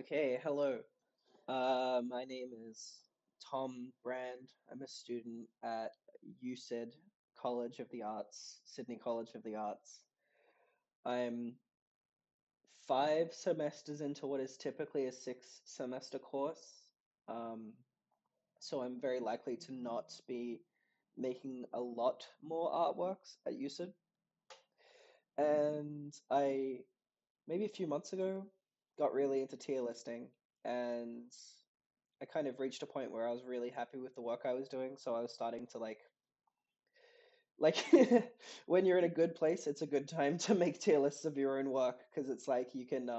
Okay, hello. My name is Tom Brand. I'm a student at UCID College of the Arts, Sydney College of the Arts. I'm 5 semesters into what is typically a 6 semester course. Um, so I'm very likely to not be making a lot more artworks at UCID. And I, maybe a few months ago, got really into tier listing, and I kind of reached a point where I was really happy with the work I was doing, so I was starting to like when you're in a good place, it's a good time to make tier lists of your own work because it's like you can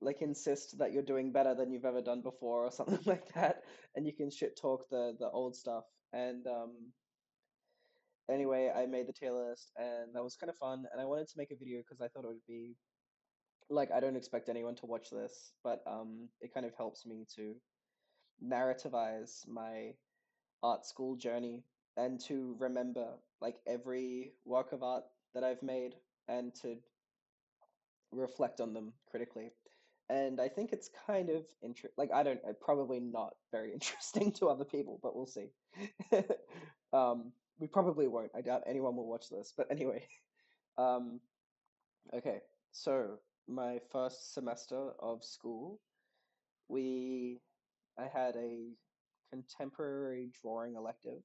like insist that you're doing better than you've ever done before or something like that, and you can shit talk the old stuff. And anyway, I made the tier list and that was kind of fun, and I wanted to make a video because I thought it would be like I don't expect anyone to watch this, but it kind of helps me to narrativize my art school journey and to remember like every work of art that I've made and to reflect on them critically. And I think it's kind of like I don't probably not very interesting to other people, but we'll see. We probably won't. I doubt anyone will watch this. But anyway, um, okay. So my first semester of school, we I had a contemporary drawing elective.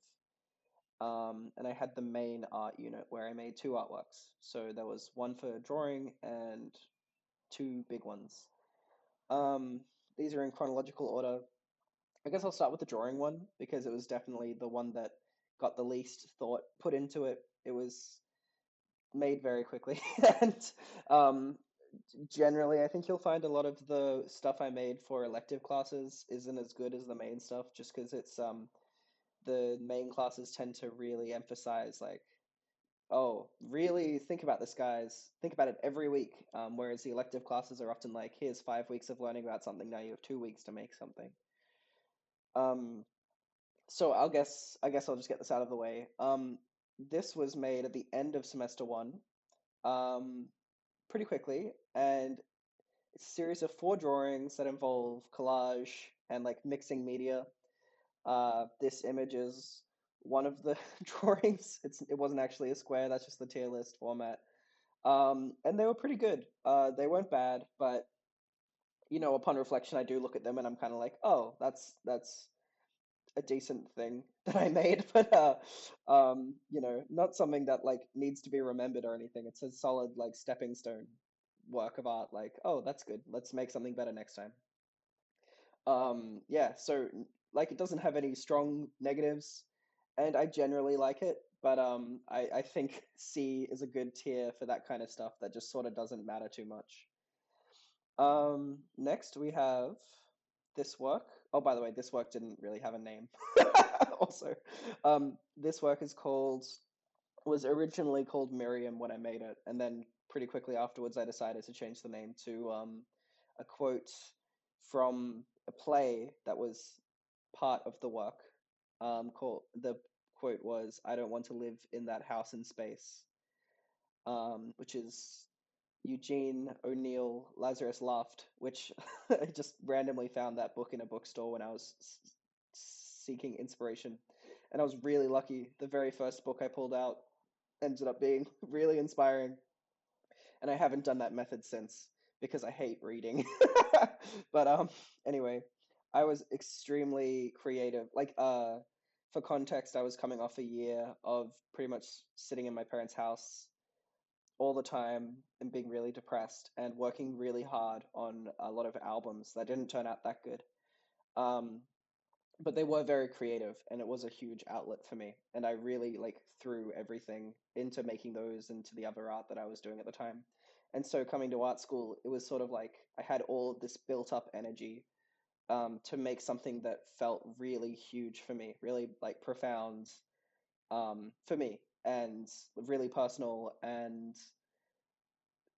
And I had the main art unit where I made two artworks. So there was one for drawing and two big ones. Um, these are in chronological order. I guess I'll start with the drawing one because it was definitely the one that got the least thought put into it. It was made very quickly, and um, generally, I think you'll find a lot of the stuff I made for elective classes isn't as good as the main stuff, just because it's the main classes tend to really emphasize like, oh, really think about this, guys. Think about it every week. Whereas the elective classes are often like, here's 5 weeks of learning about something. Now you have 2 weeks to make something. Um, so I guess I'll just get this out of the way. This was made at the end of semester one, um, pretty quickly, and it's a series of 4 drawings that involve collage and like mixing media. This image is one of the drawings. It wasn't actually a square. That's just the tier list format. And they were pretty good. They weren't bad, but upon reflection, I do look at them and I'm kind of like, oh, that's a decent thing that I made, but not something that like needs to be remembered or anything. It's a solid like stepping stone work of art. Like, oh, that's good. Let's make something better next time. Yeah, so like it doesn't have any strong negatives, and I generally like it, but I think C is a good tier for that kind of stuff that just sort of doesn't matter too much. Next we have this work. Oh, by the way, this work didn't really have a name. Also, this work was originally called Miriam when I made it, and then pretty quickly afterwards I decided to change the name to a quote from a play that was part of the work. Called the quote was, "I don't want to live in that house in space," which is Eugene O'Neill Lazarus Laughed, which I just randomly found that book in a bookstore when I was seeking inspiration. And I was really lucky. The very first book I pulled out ended up being really inspiring. And I haven't done that method since because I hate reading. But anyway, I was extremely creative. Like for context, I was coming off a year of pretty much sitting in my parents' house all the time and being really depressed and working really hard on a lot of albums that didn't turn out that good. Um, but they were very creative and it was a huge outlet for me. And I really like threw everything into making those into the other art that I was doing at the time. And so coming to art school, it was sort of like I had all of this built up energy to make something that felt really huge for me, really like profound for me and really personal and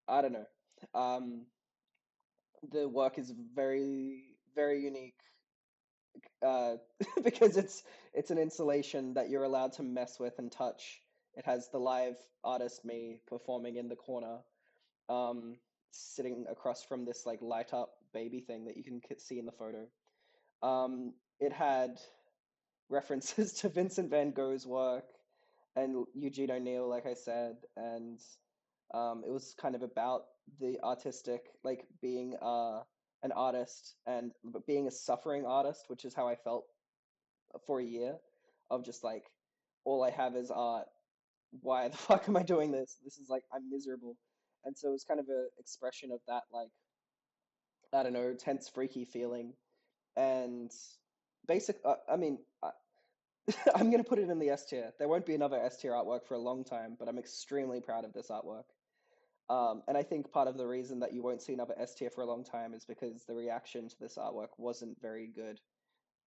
I don't know. Um, the work is very, very unique uh, because it's an installation that you're allowed to mess with and touch. It has the live artist me performing in the corner, sitting across from this like light up baby thing that you can see in the photo. It had references to Vincent van Gogh's work and Eugene O'Neill, like I said, and it was kind of about the artistic, like being an artist and being a suffering artist, which is how I felt for a year, of just like all I have is art. Why the fuck am I doing this? This is like I'm miserable. And so it was kind of a expression of that, like, I don't know, tense, freaky feeling. And I mean, I'm going to put it in the S tier. There won't be another S tier artwork for a long time, but I'm extremely proud of this artwork. And I think part of the reason that you won't see another S tier for a long time is because the reaction to this artwork wasn't very good.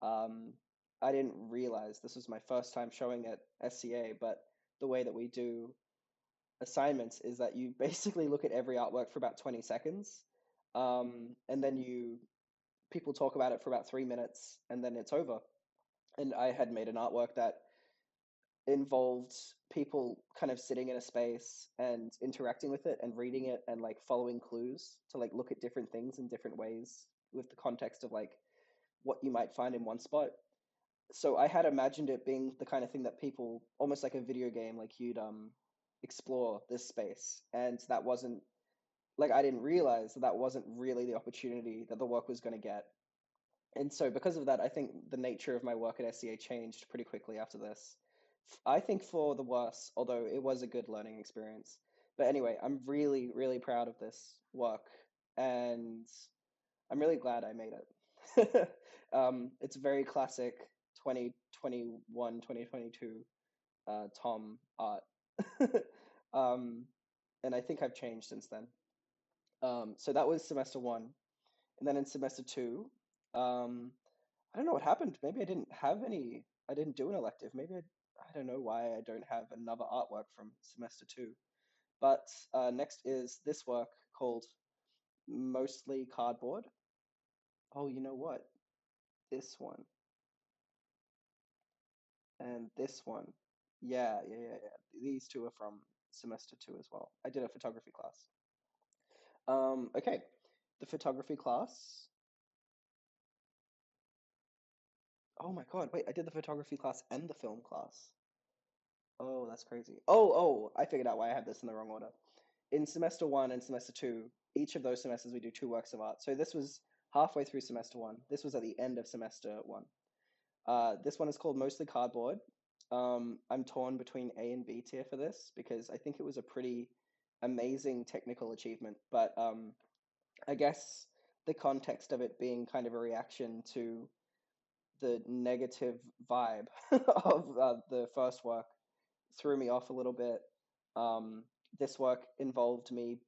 Um, I didn't realize this was my first time showing at SCA, but the way that we do assignments is that you basically look at every artwork for about 20 seconds, and then people talk about it for about 3 minutes, and then it's over. And I had made an artwork that involved people kind of sitting in a space and interacting with it and reading it and like following clues to like look at different things in different ways with the context of like what you might find in one spot. So I had imagined it being the kind of thing that people, almost like a video game, like you'd explore this space, and that wasn't, like, I didn't realize that that wasn't really the opportunity that the work was going to get. And so because of that, I think the nature of my work at SCA changed pretty quickly after this. I think for the worse, although it was a good learning experience. But anyway, I'm really, really proud of this work, and I'm really glad I made it. It's very classic 2021, 2022 Tom art. um, and I think I've changed since then. So that was semester one. And then in semester two, um, I don't know what happened. Maybe I didn't do an elective. I don't know why I don't have another artwork from semester two. But next is this work called Mostly Cardboard. Oh, you know what? This one and this one. Yeah. These two are from semester two as well. I did a photography class. Okay. The photography class. Oh my God, wait, I did the photography class and the film class. Oh, that's crazy. I figured out why I had this in the wrong order. In semester one and semester two, each of those semesters we do two works of art. So this was halfway through semester one. This was at the end of semester one. This one is called Mostly Cardboard. I'm torn between A and B tier for this because I think it was a pretty amazing technical achievement. But I guess the context of it being kind of a reaction to the negative vibe of the first work threw me off a little bit. Um, this work involved me.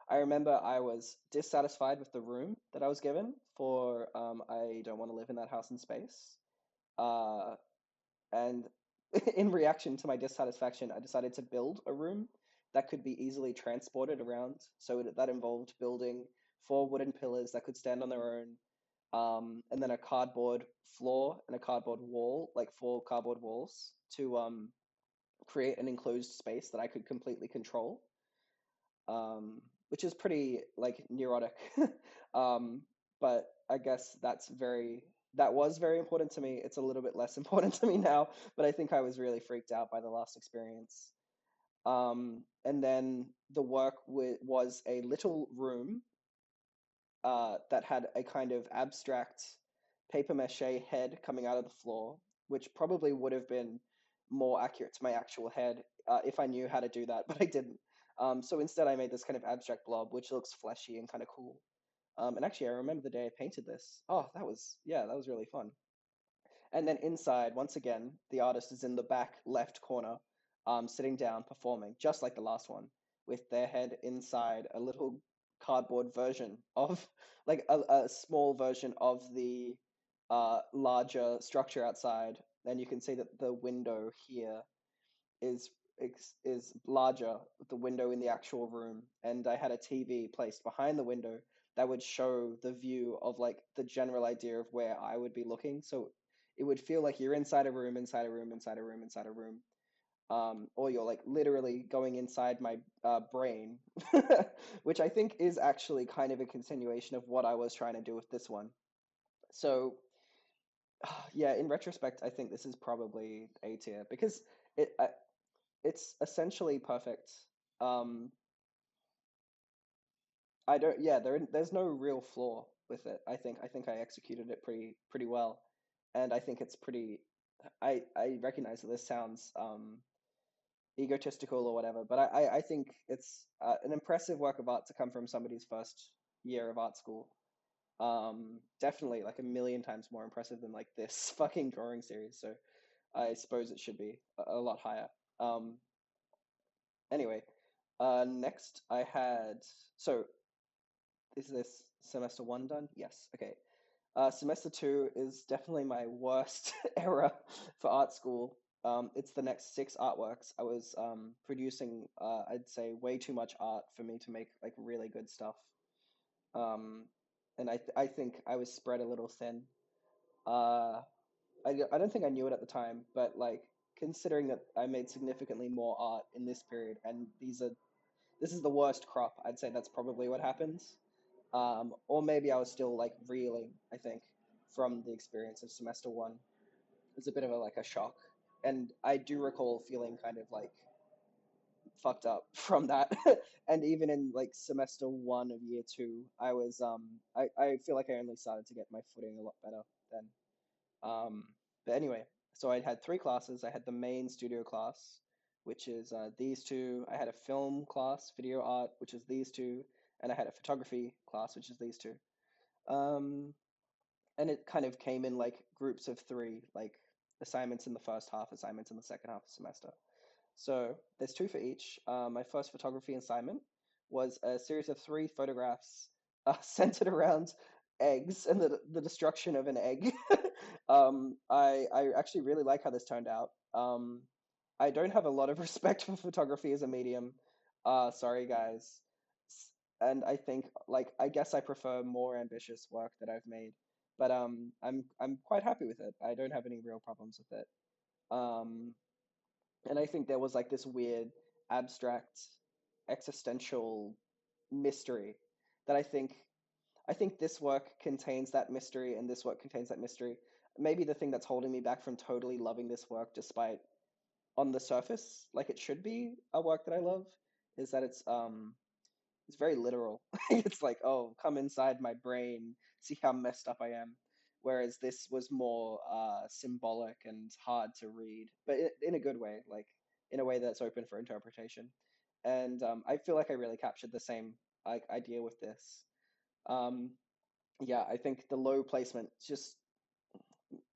I remember I was dissatisfied with the room that I was given for I don't want to live in that house in space. Uh, and in reaction to my dissatisfaction, I decided to build a room that could be easily transported around. So that involved building four wooden pillars that could stand on their own, and then a cardboard floor and a cardboard wall, like four cardboard walls, to create an enclosed space that I could completely control, which is pretty like neurotic. um, but I guess that was very important to me. It's a little bit less important to me now, but I think I was really freaked out by the last experience. And then the work was a little room that had a kind of abstract paper mache head coming out of the floor, which probably would have been more accurate to my actual head if I knew how to do that, but I didn't. So instead, I made this kind of abstract blob, which looks fleshy and kind of cool. And actually, I remember the day I painted this. Oh, that was really fun. And then inside, once again, the artist is in the back left corner, sitting down, performing, just like the last one, with their head inside a little cardboard version of, like a small version of the larger structure outside. And you can see that the window here is is larger, the window in the actual room, and I had a TV placed behind the window that would show the view of like the general idea of where I would be looking. So it would feel like you're inside a room, inside a room, inside a room, inside a room. or you're like literally going inside my brain, which I think is actually kind of a continuation of what I was trying to do with this one. So yeah, in retrospect, I think this is probably A tier because it's essentially perfect. Um, I don't, yeah, there's no real flaw with it. I think I executed it pretty well, and I think it's pretty. I recognize that this sounds egotistical or whatever, but I think it's an impressive work of art to come from somebody's first year of art school. Definitely like a million times more impressive than like this fucking drawing series. So I suppose it should be a lot higher. Um, anyway, next I had so is this semester one done? Yes. Okay. Semester two is definitely my worst era for art school. It's the next six artworks. I was producing, I'd say, way too much art for me to make like really good stuff. Um, and I think I was spread a little thin. Uh, I don't think I knew it at the time, but like considering that I made significantly more art in this period, and this is the worst crop, I'd say that's probably what happens. Or maybe I was still like reeling, I think, from the experience of semester one. It was a bit of a like a shock. And I do recall feeling kind of like fucked up from that. And even in like semester one of year two, I feel like I only started to get my footing a lot better then. But anyway, so I had three classes. I had the main studio class, which is these two. I had a film class, video art, which is these two, and I had a photography class, which is these two. Um, and it kind of came in like groups of three, like assignments in the first half, assignments in the second half of the semester. So there's two for each. My first photography assignment was a series of three photographs centered around eggs and the destruction of an egg. I actually really like how this turned out. I don't have a lot of respect for photography as a medium. Sorry, guys. And I think, like, I guess I prefer more ambitious work that I've made, but I'm quite happy with it. I don't have any real problems with it. Um, and I think there was like this weird, abstract, existential mystery that I think this work contains that mystery, and this work contains that mystery. Maybe the thing that's holding me back from totally loving this work, despite on the surface, like it should be a work that I love, is that it's very literal. It's like, oh, come inside my brain, see how messed up I am. Whereas this was more symbolic and hard to read, but in a good way, like in a way that's open for interpretation. And I feel like I really captured the same like idea with this. Um, yeah, I think the low placement just,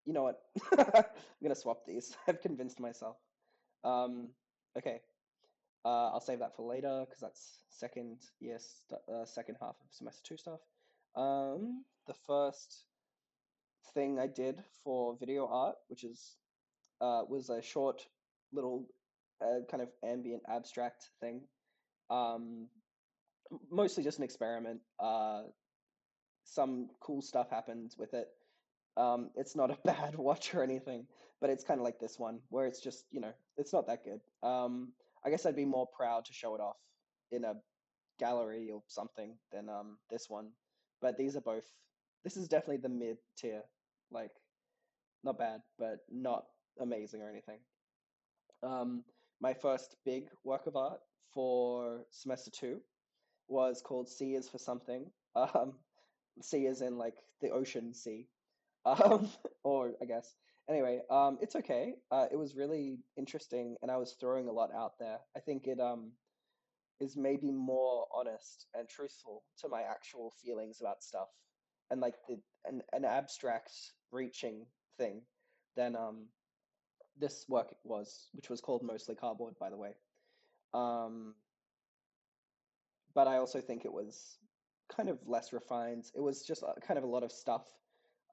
you know what? I'm gonna swap these. I've convinced myself. Um, okay, I'll save that for later because that's second half of semester two stuff. The first thing I did for video art, which is was a short little kind of ambient abstract thing. Um, Mostly just an experiment. Some cool stuff happened with it. It's not a bad watch or anything, but it's kind of like this one where it's just, it's not that good. I guess I'd be more proud to show it off in a gallery or something than this one. But these are both. This is definitely the mid tier, like not bad, but not amazing or anything. Um, my first big work of art for semester two was called C is for something. Um, C is in like the ocean sea, um, or I guess. Anyway, it's okay. It was really interesting, and I was throwing a lot out there. I think it is maybe more honest and truthful to my actual feelings about stuff, and like an abstract, reaching thing than this work was, which was called Mostly Cardboard, by the way. Um, but I also think it was kind of less refined. It was just kind of a lot of stuff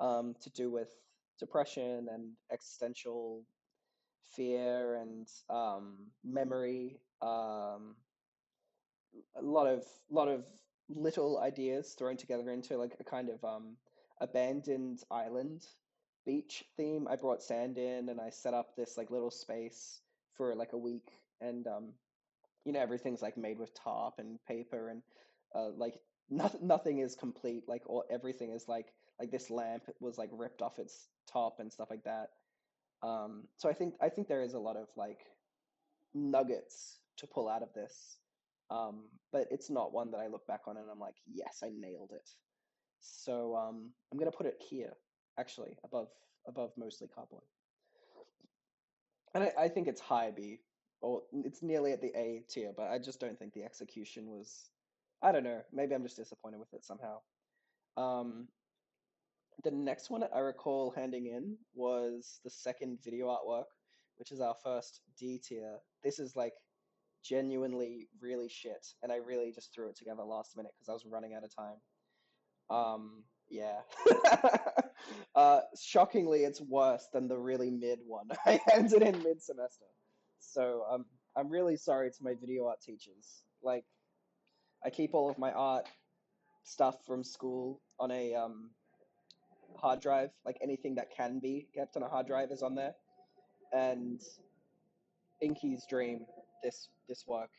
to do with depression and existential fear and memory. A lot of little ideas thrown together into like a kind of abandoned island beach theme. I brought sand in and I set up this like little space for like a week, and everything's like made with tarp and paper, and like nothing is complete. Like, or everything is like this lamp was like ripped off its top and stuff like that. So I think there is a lot of like nuggets to pull out of this. But it's not one that I look back on and I'm like, yes, I nailed it. So I'm gonna put it here, actually, above mostly cardboard. And I think it's high B, or it's nearly at the A tier, but I just don't think the execution was. I don't know. Maybe I'm just disappointed with it somehow. Um, the next one I recall handing in was the second video artwork, which is our first D tier. This is like genuinely really shit, and I really just threw it together last minute because I was running out of time. Yeah. Shockingly, it's worse than the really mid one I handed in mid semester. So I'm really sorry to my video art teachers. Like, I keep all of my art stuff from school on a hard drive. Like anything that can be kept on a hard drive is on there. And Inky's dream, this work,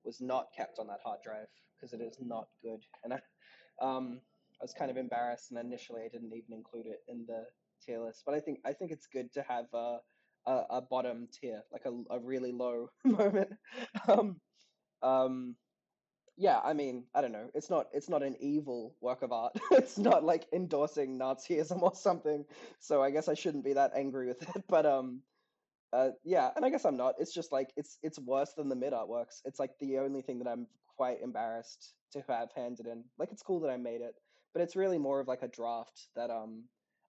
was not kept on that hard drive because it is not good. And I was kind of embarrassed, and initially I didn't even include it in the tier list. But I think it's good to have a bottom tier, like a really low moment. Um, um, yeah, I mean, I don't know. It's not an evil work of art. It's not like endorsing Nazism or something. So I guess I shouldn't be that angry with it. But yeah, and I guess I'm not. It's just like it's worse than the mid artworks. It's like the only thing that I'm quite embarrassed to have handed in. Like, it's cool that I made it, but it's really more of like a draft that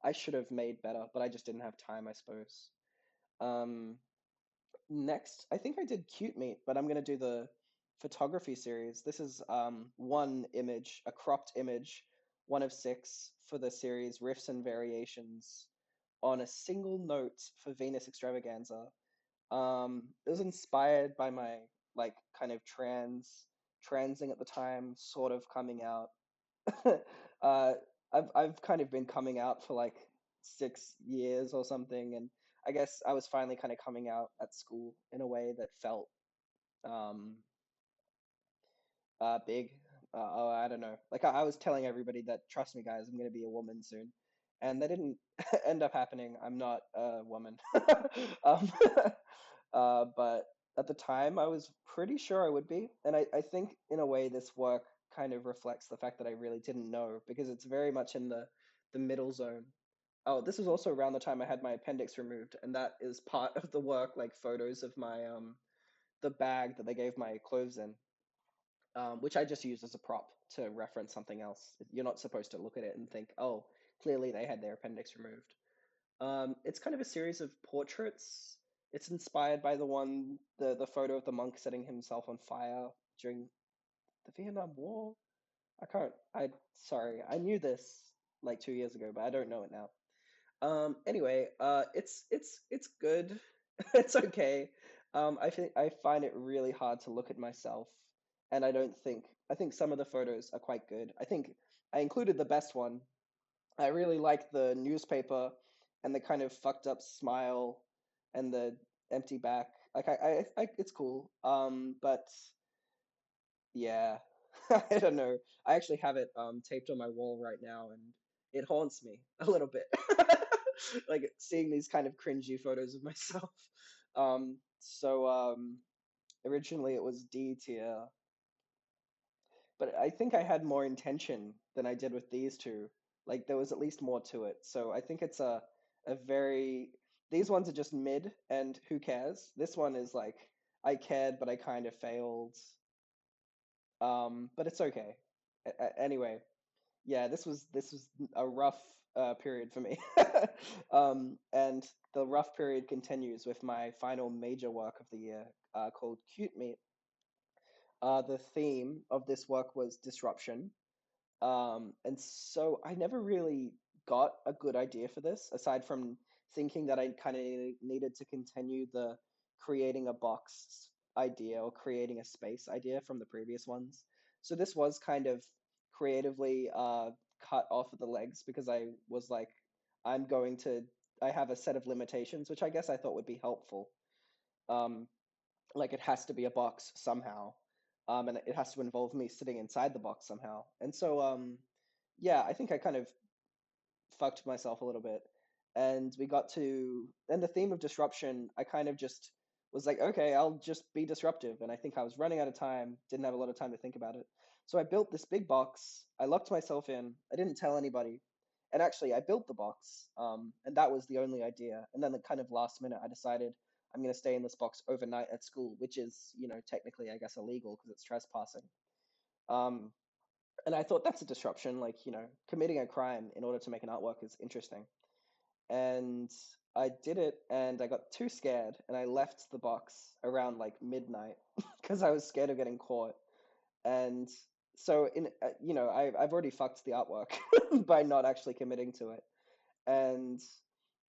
I should have made better, but I just didn't have time, I suppose. Um, Next, I think I did Cute Meat, but I'm gonna do the photography series. This is one image, a cropped image, one of six for the series Riffs and Variations on a single note for Venus Extravaganza. It was inspired by my like kind of transing at the time, sort of coming out. uh, I've kind of been coming out for like 6 years or something, and I guess I was finally kind of coming out at school in a way that felt um big. Oh, I don't know. Like, I was telling everybody that, trust me, guys, I'm gonna be a woman soon, and that didn't end up happening. I'm not a woman. um, but at the time, I was pretty sure I would be, and I think in a way this work kind of reflects the fact that I really didn't know, because it's very much in the middle zone. Oh, this was also around the time I had my appendix removed, and that is part of the work, like photos of my the bag that they gave my clothes in, which I just used as a prop to reference something else. You're not supposed to look at it and think, oh, clearly they had their appendix removed. It's kind of a series of portraits. It's inspired by the photo of the monk setting himself on fire during the Vietnam War. I can't. Sorry. I knew this like 2 years ago, but I don't know it now. Anyway, it's good. It's okay. I think I find it really hard to look at myself, and I think some of the photos are quite good. I think I included the best one. I really like the newspaper and the kind of fucked up smile and the empty back. Like, it's cool. But yeah, I don't know. I actually have it taped on my wall right now, and it haunts me a little bit. Like, seeing these kind of cringy photos of myself. So originally it was D tier, but I think I had more intention than I did with these two. Like, there was at least more to it. So I think it's a very these ones are just mid, and who cares? This one is like, I cared, but I kind of failed. But it's okay. Anyway, yeah, this was a rough period for me. And the rough period continues with my final major work of the year, called Cute Meat. The theme of this work was disruption. And so I never really got a good idea for this, aside from thinking that I kind of needed to continue the creating a box idea or creating a space idea from the previous ones. So this was kind of creatively cut off at the legs, because I was like, I have a set of limitations, which I guess I thought would be helpful. like it has to be a box somehow, and it has to involve me sitting inside the box somehow. And so, yeah, I think I kind of fucked myself a little bit. And we got to, and the theme of disruption, I kind of just was like, okay, I'll just be disruptive. And I think I was running out of time, didn't have a lot of time to think about it. So I built this big box. I locked myself in. I didn't tell anybody. And actually, I built the box, and that was the only idea. And then, the kind of last minute, I decided I'm going to stay in this box overnight at school, which is, technically, I guess, illegal because it's trespassing. Um, and I thought that's a disruption. Like, committing a crime in order to make an artwork is interesting. And I did it, and I got too scared, and I left the box around like midnight because I was scared of getting caught. And so, I've already fucked the artwork by not actually committing to it. And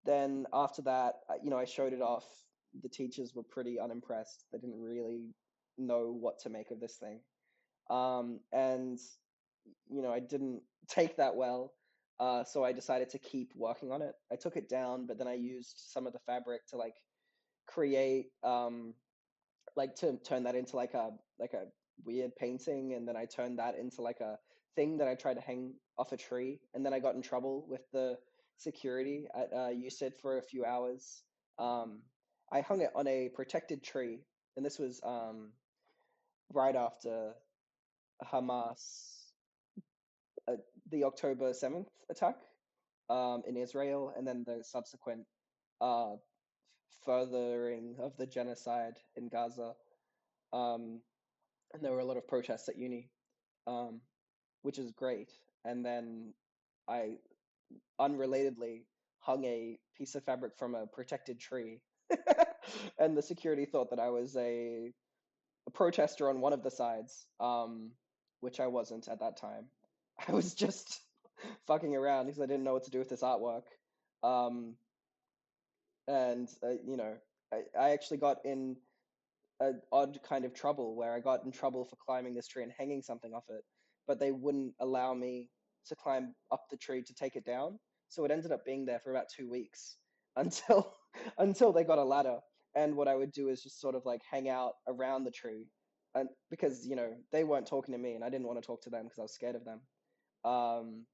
then after that, I showed it off. The teachers were pretty unimpressed. They didn't really know what to make of this thing. And I didn't take that well. So I decided to keep working on it. I took it down, but then I used some of the fabric to like create, like to turn that into like a weird painting, and then I turned that into like a thing that I tried to hang off a tree, and then I got in trouble with the security at UCID for a few hours. Um, I hung it on a protected tree, and this was right after Hamas, uh, the October 7th attack in Israel, and then the subsequent uh, furthering of the genocide in Gaza. Um, and there were a lot of protests at uni, um, which is great. And then I unrelatedly hung a piece of fabric from a protected tree, and the security thought that I was a protester on one of the sides, which I wasn't at that time. I was just fucking around because I didn't know what to do with this artwork. Um, and I actually got in an odd kind of trouble where I got in trouble for climbing this tree and hanging something off it, but they wouldn't allow me to climb up the tree to take it down. So it ended up being there for about 2 weeks until until they got a ladder. And what I would do is just sort of like hang out around the tree, and because they weren't talking to me and I didn't want to talk to them because I was scared of them. Um,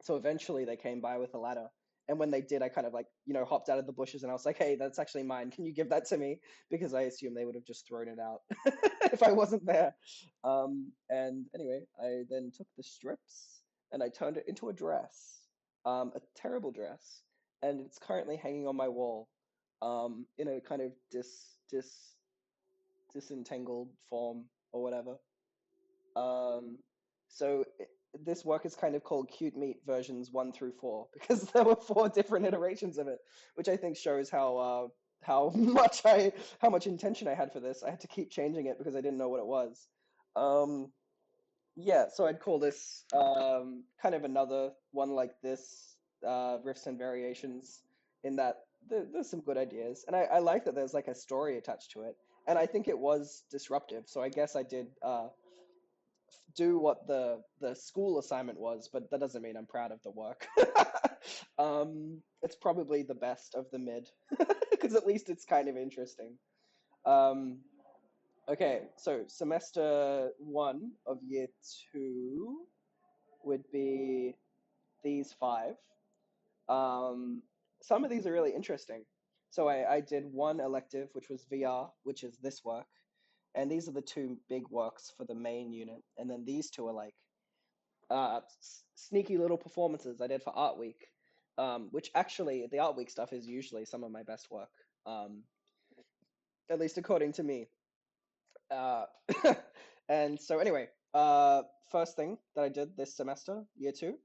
so eventually they came by with a ladder. And when they did, I kind of like, hopped out of the bushes and I was like, hey, that's actually mine. Can you give that to me? Because I assume they would have just thrown it out if I wasn't there. And anyway, I then took the strips and I turned it into a dress, a terrible dress. And it's currently hanging on my wall, in a kind of disentangled form or whatever. Um, so this work is kind of called Cute Meat versions 1 through 4 because there were 4 different iterations of it, which I think shows how how much intention I had for this. I had to keep changing it because I didn't know what it was. Um, yeah, so I'd call this kind of another one like this, riffs and variations. In that there's some good ideas, and I like that there's like a story attached to it, and I think it was disruptive. So I guess I did do what the school assignment was, but that doesn't mean I'm proud of the work. It's probably the best of the mid, because at least it's kind of interesting. Um, okay, so semester 1 of year 2 would be these 5. Um, some of these are really interesting. So I did one elective, which was VR, which is this work, and these are the 2 big works for the main unit, and then these 2 are like sneaky little performances I did for Art Week, which actually the Art Week stuff is usually some of my best work, um, at least according to me. Uh, and so anyway, first thing that I did this semester, year 2,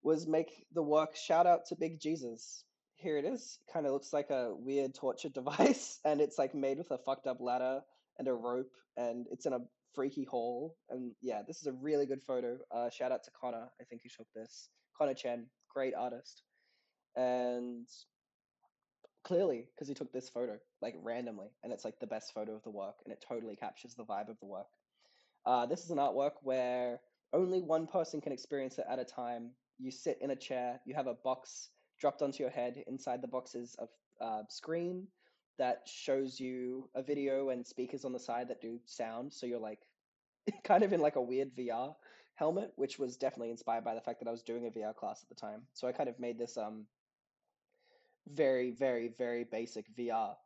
was make the work Shout Out to Big Jesus. Here it is. Kind of looks like a weird torture device, and it's like made with a fucked up ladder and a rope, and it's in a freaky hall. And yeah, this is a really good photo. Shout out to Connor. I think he took this. Connor Chen, great artist. And clearly, because he took this photo like randomly, and it's like the best photo of the work, and it totally captures the vibe of the work. This is an artwork where only one person can experience it at a time. You sit in a chair, you have a box dropped onto your head. Inside the box is a screen, that shows you a video and speakers on the side that do sound. So you're like kind of in like a weird VR helmet, which was definitely inspired by the fact that I was doing a VR class at the time. So I kind of made this very, very, very basic VR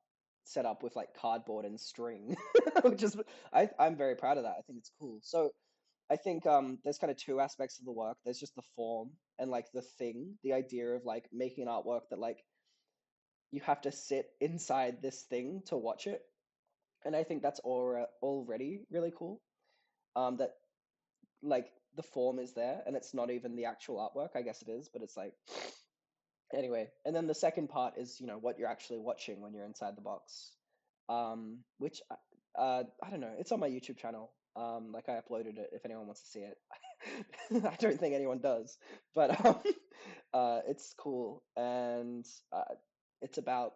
setup with like cardboard and string, which is I'm very proud of that. I think it's cool. So I think there's kind of two aspects of the work. There's just the form and like the thing, the idea of like making an artwork that like you have to sit inside this thing to watch it. And I think that's already really cool. That like the form is there and it's not even the actual artwork. I guess it is, but it's like anyway. And then the second part is, you know, what you're actually watching when you're inside the box. Which I don't know. It's on my YouTube channel. Like I uploaded it if anyone wants to see it. I don't think anyone does, but it's cool and it's about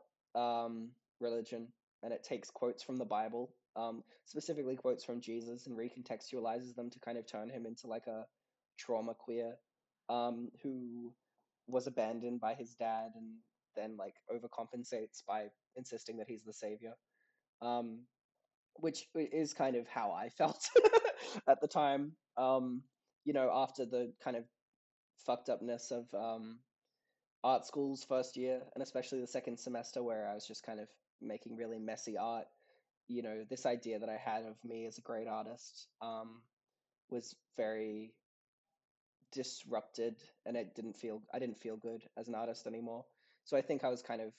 religion and it takes quotes from the Bible, specifically quotes from Jesus, and recontextualizes them to kind of turn him into like a trauma queer who was abandoned by his dad and then like overcompensates by insisting that he's the savior. Um, which is kind of how I felt at the time. You know, after the kind of fucked upness of art school's first year, and especially the second semester, where I was just kind of making really messy art. You know, this idea that I had of me as a great artist was very disrupted, and I didn't feel good as an artist anymore. So I think I was kind of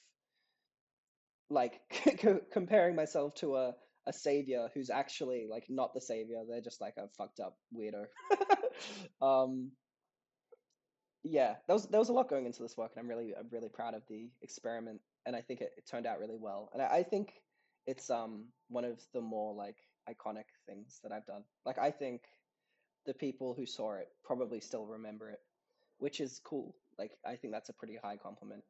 like comparing myself to a savior who's actually like not the savior. They're just like a fucked up weirdo. um yeah, there was a lot going into this work, and I'm really proud of the experiment, and I think it turned out really well. And I think it's one of the more like iconic things that I've done. Like I think the people who saw it probably still remember it, which is cool. Like I think that's a pretty high compliment.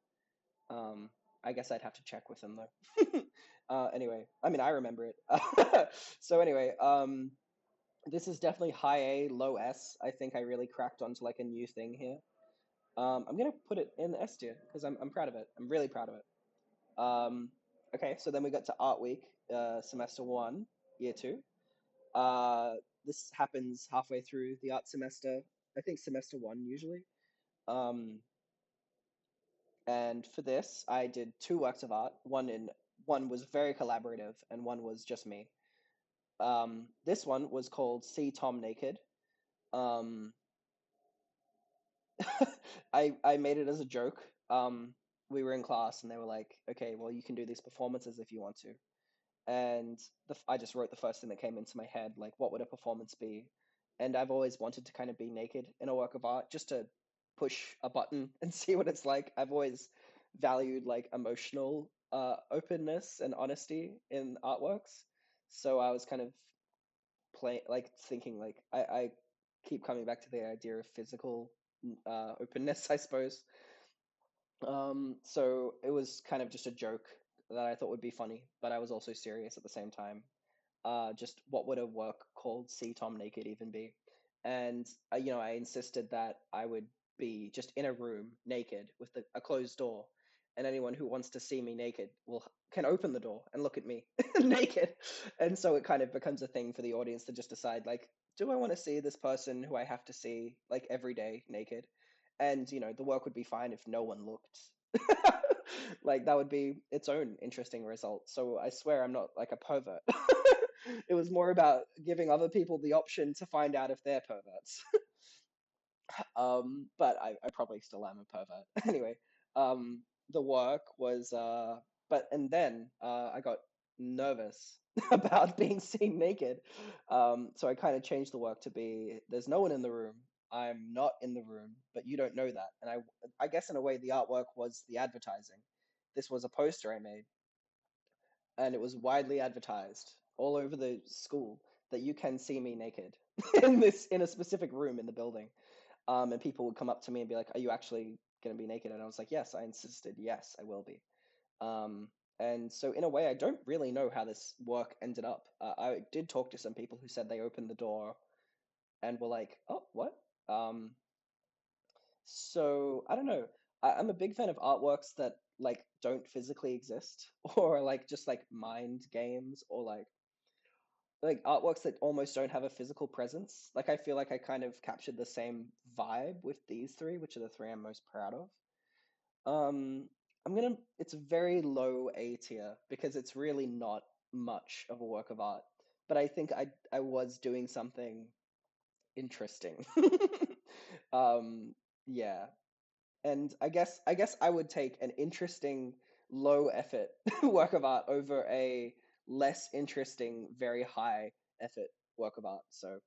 Um, I guess I'd have to check with them though. Anyway, I mean, I remember it. So anyway, this is definitely high A, low S. I think I really cracked onto like a new thing here. I'm gonna put it in the S tier because I'm proud of it. I'm really proud of it. Okay, so then we got to Art Week, semester one, year two. Uh, this happens halfway through the art semester. I think semester one usually. Um, And for this, I did two works of art. One was very collaborative, and one was just me. This one was called "See Tom Naked." Um, I made it as a joke. We were in class, and they were like, "Okay, well, you can do these performances if you want to." And I just wrote the first thing that came into my head, like, what would a performance be? And I've always wanted to kind of be naked in a work of art, just to push a button and see what it's like. I've always valued like emotional openness and honesty in artworks, so I was kind of like thinking like I keep coming back to the idea of physical openness, I suppose. So it was kind of just a joke that I thought would be funny, but I was also serious at the same time. Just what would a work called "See Tom Naked" even be? And you know, I insisted that I would be just in a room naked with a closed door, and anyone who wants to see me naked can open the door and look at me naked. And so it kind of becomes a thing for the audience to just decide like, do I want to see this person who I have to see like every day naked? And you know, the work would be fine if no one looked. Like that would be its own interesting result. So I swear I'm not like a pervert. It was more about giving other people the option to find out if they're perverts. But I probably still am a pervert. Anyway, the work was but and then I got nervous about being seen naked. So I kind of changed the work to be there's no one in the room. I'm not in the room, but you don't know that. And I guess in a way the artwork was the advertising. This was a poster I made, and it was widely advertised all over the school that you can see me naked in a specific room in the building. And people would come up to me and be like, "Are you actually going to be naked?" And I was like, "Yes." I insisted, "Yes, I will be." Um, and so, in a way, I don't really know how this work ended up. I did talk to some people who said they opened the door and were like, "Oh, what?" Um, so I don't know. I'm a big fan of artworks that like don't physically exist, or like just like mind games, or like artworks that almost don't have a physical presence. Like I feel like I kind of captured the same vibe with these three, which are the three I'm most proud of. Um, it's very low A tier because it's really not much of a work of art. But I think I was doing something interesting. Um, yeah. And I guess I would take an interesting low effort work of art over a less interesting very high effort work of art. So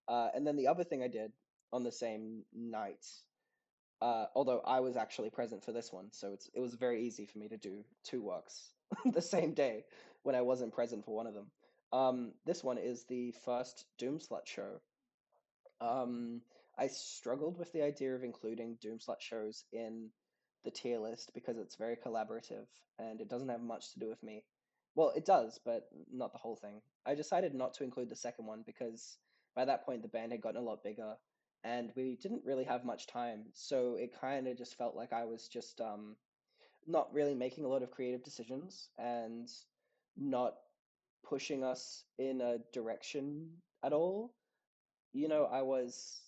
and then the other thing I did on the same night, although I was actually present for this one, so it was very easy for me to do two works the same day when I wasn't present for one of them. This one is the first Doom Slut show. um, I struggled with the idea of including Doom Slut shows in the tier list because it's very collaborative and it doesn't have much to do with me. Well, it does, but not the whole thing. I decided not to include the second one because by that point the band had gotten a lot bigger and we didn't really have much time. So it kind of just felt like I was just not really making a lot of creative decisions and not pushing us in a direction at all. I was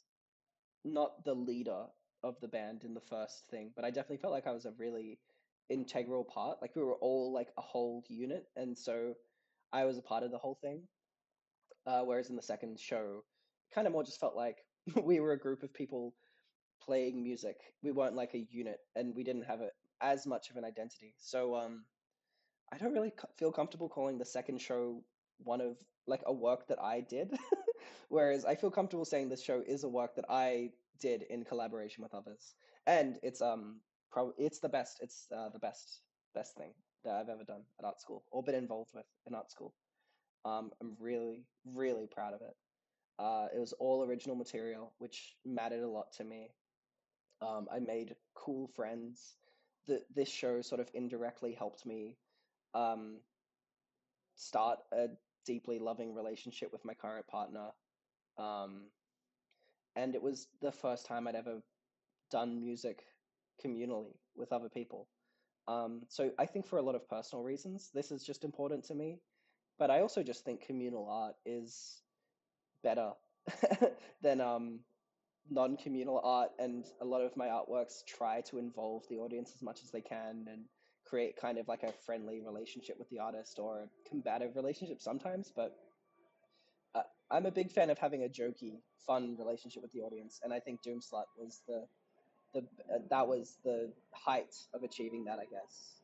not the leader of the band in the first thing, but I definitely felt like I was a really integral part. Like we were all like a whole unit, and so I was a part of the whole thing. Whereas in the second show, kind of more just felt like we were a group of people playing music. We weren't like a unit, and we didn't have as much of an identity. So I don't really feel comfortable calling the second show one of like a work that I did. Whereas I feel comfortable saying this show is a work that I did in collaboration with others, and it's the best. It's the best thing that I've ever done at art school or been involved with in art school. I'm really really proud of it. It was all original material, which mattered a lot to me. I made cool friends. This show sort of indirectly helped me um, start a deeply loving relationship with my current partner. Um, and it was the first time I'd ever done music communally with other people. So I think for a lot of personal reasons, this is just important to me. But I also just think communal art is better than non-communal art, and a lot of my artworks try to involve the audience as much as they can and create kind of like a friendly relationship with the artist or a combative relationship sometimes. But uh, I'm a big fan of having a jokey, fun relationship with the audience, and I think Doom Slut was the that was the height of achieving that, I guess.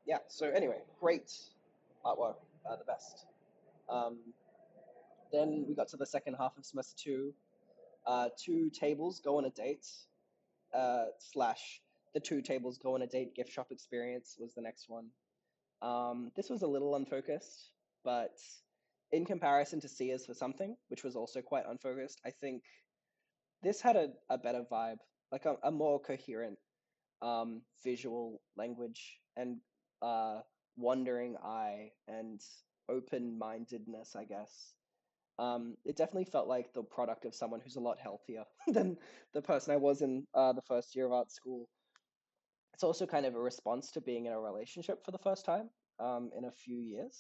Yeah. So anyway, great artwork, the best. Um, then we got to the second half of semester two. Two tables go on a date. Slash the two tables go on a date gift shop experience was the next one. This was a little unfocused, but in comparison to See Us for Something, which was also quite unfocused, I think this had a better vibe, like a more coherent visual language and uh, wandering eye and open mindedness, I guess. It definitely felt like the product of someone who's a lot healthier than the person I was in the first year of art school. It's also kind of a response to being in a relationship for the first time in a few years,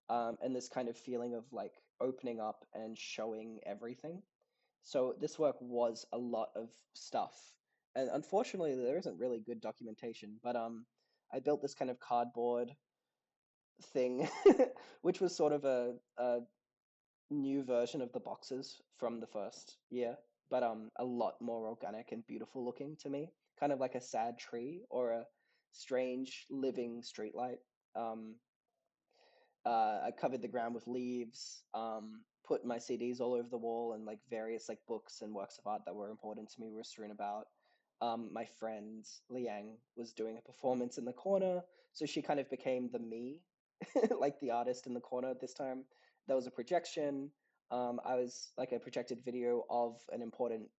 and this kind of feeling of like opening up and showing everything. So this work was a lot of stuff, and unfortunately, there isn't really good documentation. But I built this kind of cardboard thing, which was sort of a new version of the boxes from the first year, but a lot more organic and beautiful looking to me. Kind of like a sad tree or a strange living streetlight. Um, I covered the ground with leaves, put my CDs all over the wall, and like various like books and works of art that were important to me were strewn about. My friend Liang was doing a performance in the corner, so she kind of became the me, like the artist in the corner this time. There was a projection. I was like a projected video of an important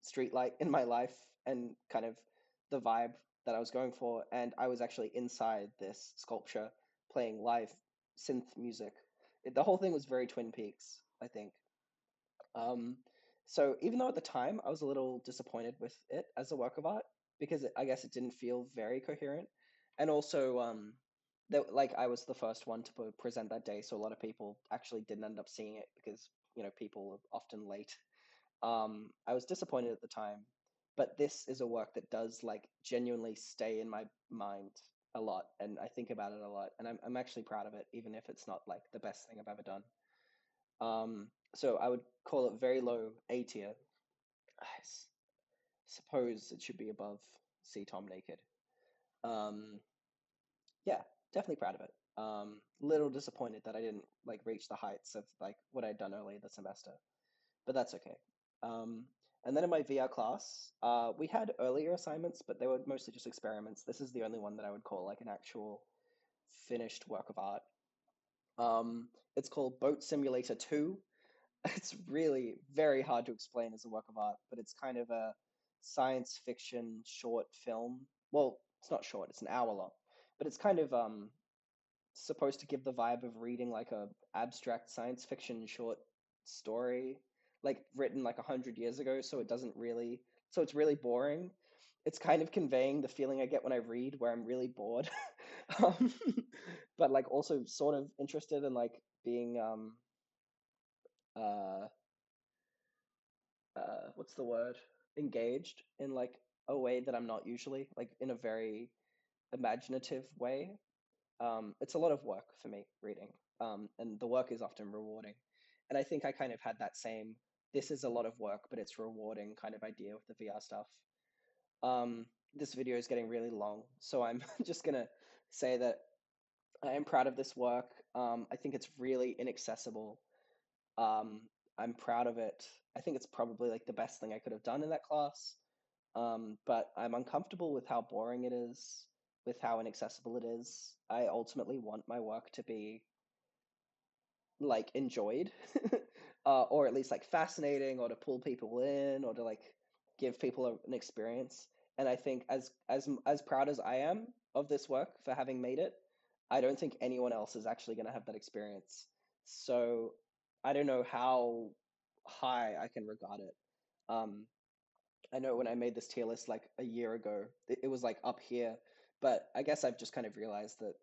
streetlight in my life and kind of the vibe that I was going for. And I was actually inside this sculpture playing live synth music. The whole thing was very Twin Peaks, I think. Um, So even though at the time I was a little disappointed with it as a work of art because I guess it didn't feel very coherent, and also that like I was the first one to present that day, so a lot of people actually didn't end up seeing it because people are often late. I was disappointed at the time, but this is a work that does like genuinely stay in my mind a lot, and I think about it a lot, and I'm actually proud of it, even if it's not like the best thing I've ever done. So I would call it very low A tier. I suppose it should be above See Tom Naked. Um, yeah, definitely proud of it. Little disappointed that I didn't like reach the heights of like what I'd done earlier this semester, but that's okay. Um, and then in my VR class, we had earlier assignments, but they were mostly just experiments. This is the only one that I would call like an actual finished work of art. It's called Boat Simulator 2. It's really very hard to explain as a work of art, but it's kind of a science fiction short film. Well, it's not short, it's an hour long, but it's kind of supposed to give the vibe of reading like a abstract science fiction short story, like written like 100 years ago, so it doesn't really, so it's really boring. It's kind of conveying the feeling I get when I read, where I'm really bored, um, but like also sort of interested in like being uh what's the word? Engaged in like a way that I'm not usually, like in a very imaginative way. It's a lot of work for me reading, and the work is often rewarding. And I think I kind of had that same, this is a lot of work, but it's rewarding kind of idea with the VR stuff. This video is getting really long, so I'm just gonna say that I am proud of this work. I think it's really inaccessible. Um, I'm proud of it. I think it's probably like the best thing I could have done in that class. But I'm uncomfortable with how boring it is, with how inaccessible it is. I ultimately want my work to be like enjoyed, or at least like fascinating, or to pull people in, or to like give people an experience. And I think as proud as I am of this work for having made it, I don't think anyone else is actually going to have that experience. So I don't know how high I can regard it. Um, I know when I made this tier list like a year ago, it was like up here, but I guess I've just kind of realized that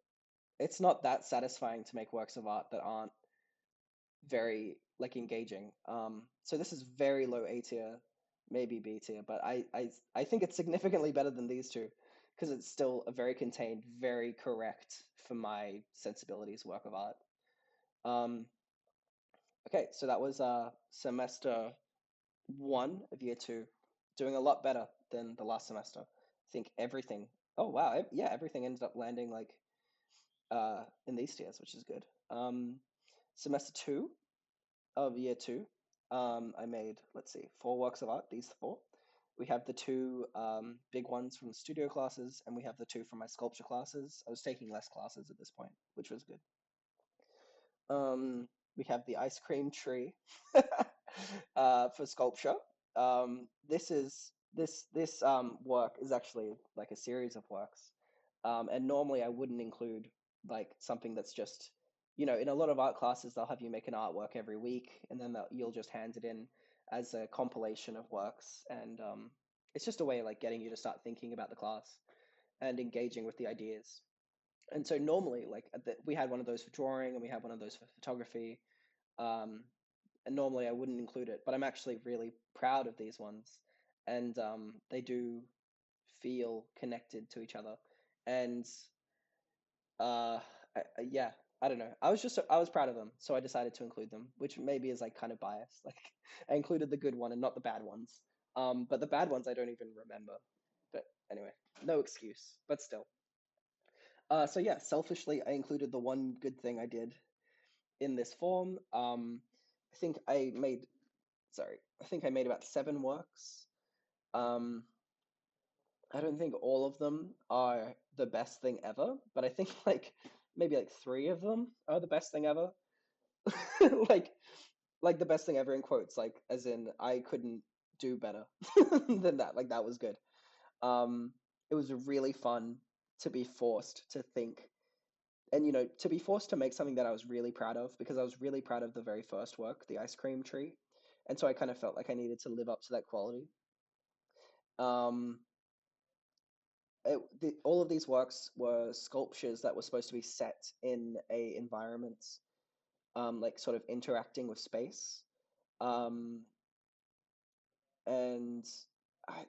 it's not that satisfying to make works of art that aren't very like engaging. So this is very low A tier, maybe B tier, but I think it's significantly better than these two because it's still a very contained, very correct for my sensibilities work of art. Um, okay, so that was semester one of year two, doing a lot better than the last semester. I think everything. Oh wow, yeah, everything ended up landing like in these tiers, which is good. Semester two of year two, I made, let's see, four works of art, these four. We have the two big ones from studio classes, and we have the two from my sculpture classes. I was taking less classes at this point, which was good. We have the ice cream tree for sculpture. This work is actually like a series of works, and normally I wouldn't include like something that's just, in a lot of art classes they'll have you make an artwork every week, and then you'll just hand it in as a compilation of works, and it's just a way of like getting you to start thinking about the class and engaging with the ideas. And so normally, like we had one of those for drawing, and we had one of those for photography. Um, and normally I wouldn't include it, but I'm actually really proud of these ones, and they do feel connected to each other. And uh, yeah, I don't know. I was proud of them, so I decided to include them, which maybe is like kind of biased. Like I included the good one and not the bad ones. But the bad ones I don't even remember. But anyway, no excuse. But still. So yeah, selfishly, I included the one good thing I did in this form. I think I made, sorry, I think I made about seven works. Um, I don't think all of them are the best thing ever, but I think like maybe like three of them are the best thing ever. like like the best thing ever in quotes, like as in I couldn't do better than that. Like that was good. Um, it was really fun to be forced to think, and to be forced to make something that I was really proud of, because I was really proud of the very first work, the ice cream tree, and so I kind of felt like I needed to live up to that quality. Um, all of these works were sculptures that were supposed to be set in a environment, like sort of interacting with space. Um, and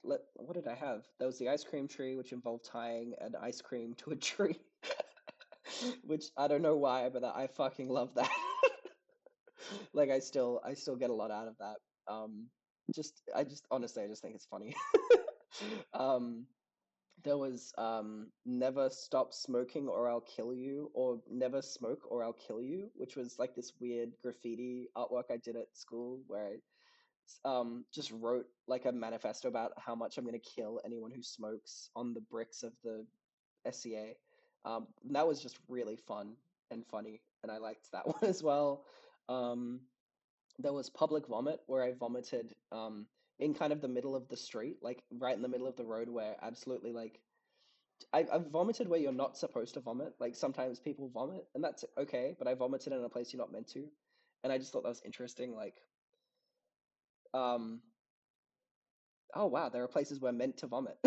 what did I have? There was the ice cream tree, which involved tying an ice cream to a tree, which I don't know why, but I fucking love that. Like I still get a lot out of that. Um, I just honestly I just think it's funny. Um, there was never stop smoking or I'll kill you, or never smoke or I'll kill you, which was like this weird graffiti artwork I did at school where I just wrote like a manifesto about how much I'm going to kill anyone who smokes on the bricks of the SCA. And that was just really fun and funny, and I liked that one as well. Um, there was public vomit where I vomited in kind of the middle of the street, like right in the middle of the road, where absolutely like I've vomited where you're not supposed to vomit. Like sometimes people vomit, and that's okay, but I vomited in a place you're not meant to, and I just thought that was interesting. Like, um, oh wow, there are places where meant to vomit,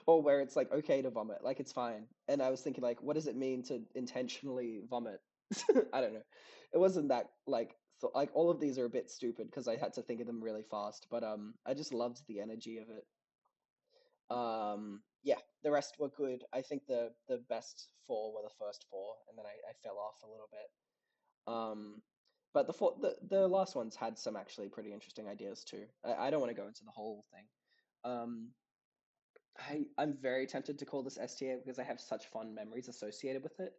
or where it's like okay to vomit, like it's fine. And I was thinking like, what does it mean to intentionally vomit? I don't know. It wasn't that like like all of these are a bit stupid because I had to think of them really fast, but I just loved the energy of it. Yeah, the rest were good. I think the best four were the first four, and then I fell off a little bit. Um, but the last ones had some actually pretty interesting ideas too. I don't want to go into the whole thing. Um, I'm very tempted to call this STA because I have such fun memories associated with it.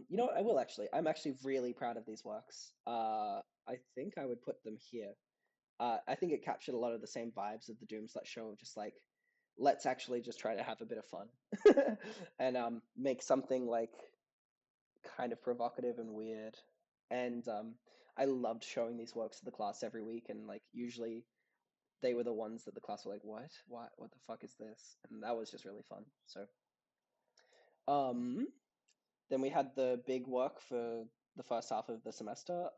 You know what? I will actually. I'm actually really proud of these works. I think I would put them here. I think it captured a lot of the same vibes of the Doomslet show, of just like, let's actually just try to have a bit of fun and make something like kind of provocative and weird. And I loved showing these works to the class every week, and like usually they were the ones that the class were like, what the fuck is this? And that was just really fun. So, um, then we had the big work for the first half of the semester.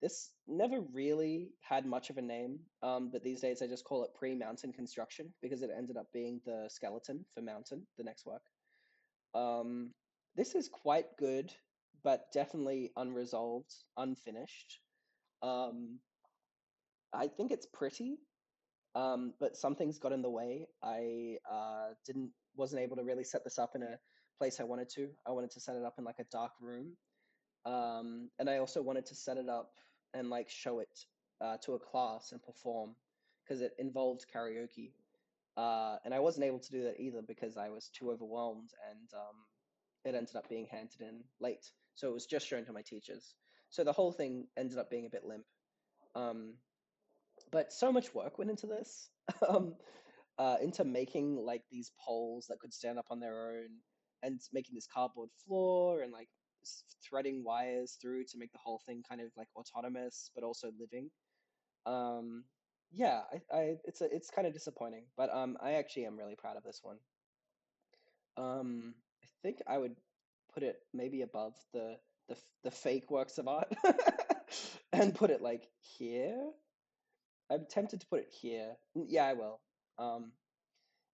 This never really had much of a name, but these days I just call it pre-mountain construction because it ended up being the skeleton for mountain, the next work. Um, this is quite good, but definitely unresolved, unfinished. Um, I think it's pretty, but something's got in the way. I didn't wasn't able to really set this up in a place I wanted to. I wanted to set it up in like a dark room, and I also wanted to set it up and like show it to a class and perform because it involved karaoke. And I wasn't able to do that either because I was too overwhelmed, and it ended up being handed in late. So it was just shown to my teachers. So the whole thing ended up being a bit limp. Um, but so much work went into this, um, into making like these poles that could stand up on their own, and making this cardboard floor, and like threading wires through to make the whole thing kind of like autonomous but also living. Um, yeah, it's kind of disappointing, but I actually am really proud of this one. I think I would put it maybe above the fake works of art, and put it like here. I'm tempted to put it here. Yeah, I will. Um,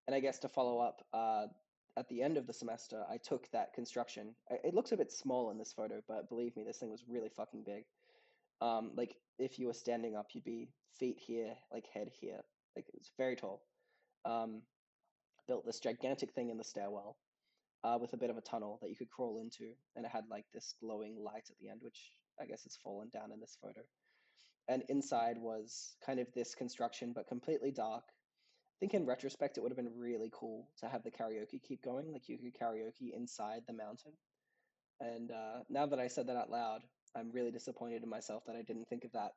and I guess to follow up, at the end of the semester, I took that construction. It looks a bit small in this photo, but believe me, this thing was really fucking big. Like if you were standing up, you'd be feet here, like head here. Like it was very tall. Um, built this gigantic thing in the stairwell, with a bit of a tunnel that you could crawl into, and it had like this glowing light at the end, which I guess has fallen down in this photo. And inside was kind of this construction, but completely dark. I think in retrospect, it would have been really cool to have the karaoke keep going. Like you could karaoke inside the mountain. And now that I said that out loud, I'm really disappointed in myself that I didn't think of that